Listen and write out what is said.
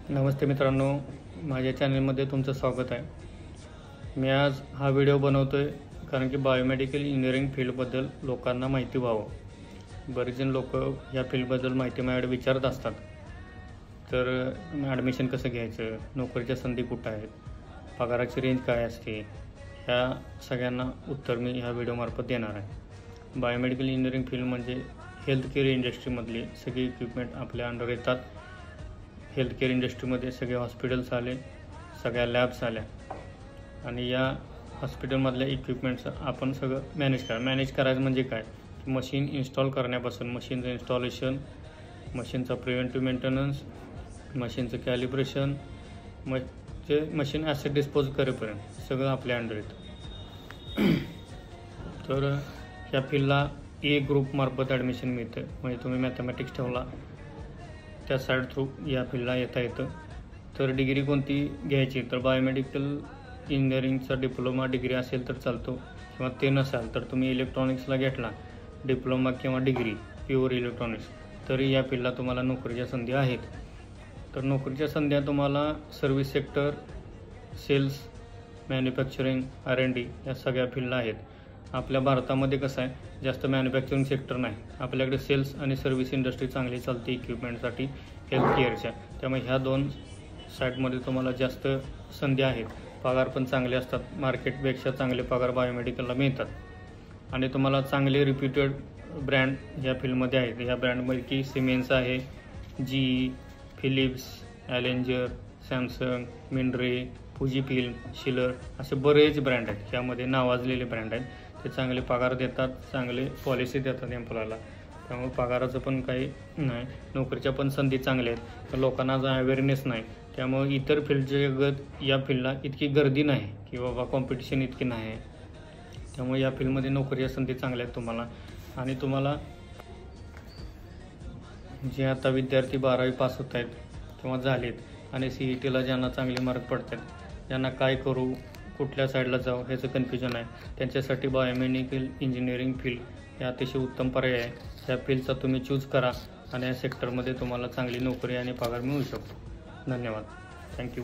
नमस्ते मित्रांनो, माझ्या चॅनलमध्ये तुमचं स्वागत आहे। मी आज हा व्हिडिओ बनवतो आहे कारण की बायोमेडिकल इंजिनिअरिंग फील्डबद्दल लोकांना माहिती व्हावं। बरेच जण लोक या फील्डबद्दल माहिती माझ्याकडे विचारत असतात, तर ॲडमिशन कसं घ्यायचं, नोकरीच्या संधी कुठं आहेत, पगाराची रेंज काय असते, ह्या सगळ्यांना उत्तर मी ह्या व्हिडिओमार्फत देणार आहे। बायोमेडिकल इंजिनिअरिंग फील्ड म्हणजे हेल्थकेअर इंडस्ट्रीमधली सगळी इक्विपमेंट आपल्या अंडर येतात। हेल्थकेअर इंडस्ट्रीमध्ये सगळे हॉस्पिटल्स आले, सगळ्या लॅब्स आल्या आणि या हॉस्पिटलमधल्या इक्विपमेंट्स आपण सगळं मॅनेज करायचं म्हणजे काय, मशीन इन्स्टॉल करण्यापासून मशीनचं इन्स्टॉलेशन, मशीनचा प्रिव्हेंटिव्ह मेंटेनन्स, मशीनचं कॅलिब्रेशन, मशीन ॲसेट डिस्पोज करेपर्यंत सगळं आपल्या अंडर येतं। तर ह्या फील्डला ए ग्रुपमार्फत ॲडमिशन मिळतं, म्हणजे तुम्ही मॅथमॅटिक्स ठेवला त्या साईड थ्रू या फील्डला येतं। तर डिग्री कोणती घ्यायची, तर बायोमेडिकल इंजिनिअरिंगचा डिप्लोमा डिग्री असेल तर चालतो, किंवा ते नसाल तर तुम्ही इलेक्ट्रॉनिक्सला घेतला डिप्लोमा किंवा डिग्री प्युअर इलेक्ट्रॉनिक्स, तरी या फील्डला तुम्हाला नोकरीच्या संधी आहेत। तर नोकरीच्या संध्या तुम्हाला service sector, cells, manufacturing, R&D या सगळ्या फील्डला आहेत। आपल्या भारतामध्ये कसं आहे, जास्त मॅन्युफॅक्चरिंग सेक्टर नाही, आपल्याकडे सेल्स आणि सर्व्हिस इंडस्ट्री चांगली चालते इक्विपमेंटसाठी हेल्थकेअरच्या, त्यामुळे ह्या दोन साईडमध्ये तुम्हाला जास्त संधी आहेत। पगार पण चांगले असतात, मार्केटपेक्षा चांगले पगार बायोमेडिकलला मिळतात आणि तुम्हाला चांगले रिप्युटेड ब्रँड ह्या फील्डमध्ये आहेत। ह्या ब्रँडमध्ये की सिमेन्स आहे, GE, फिलिप्स, ॲलेंजर, सॅमसंग, मिनरे, फुजीफिल्म, शिलर असे बरेच ब्रँड आहेत, ह्यामध्ये नावाजलेले ब्रँड आहेत। ते चांगले पगार देतात, चांगले पॉलिसी देतात एम्प्लॉयला, त्यामुळे पगाराचं पण काही नाही, नोकरीच्या पण संधी चांगल्या आहेत। तर लोकांना जो अवेअरनेस नाही, त्यामुळे इतर फील्डच्या जगत या फील्डला इतकी गर्दी नाही की बाबा कॉम्पिटिशन इतकी नाही आहे, त्यामुळे या फील्डमध्ये नोकरीच्या संधी चांगल्या आहेत तुम्हाला। आणि तुम्हाला जे आता विद्यार्थी 12वी पास होत आहेत किंवा झालेत आणि CETला ज्यांना चांगले मार्क पडतात, ज्यांना काय करू, कुठल्या साईडला जाऊ ह्याचं कन्फ्युजन आहे, त्यांच्यासाठी बायोमेडिकल इंजिनिअरिंग फील्ड हे अतिशय उत्तम पर्याय आहे। त्या फील्डचा तुम्ही चूज करा आणि या सेक्टरमध्ये तुम्हाला चांगली नोकरी आणि पगार मिळू शकतो। धन्यवाद, थँक्यू।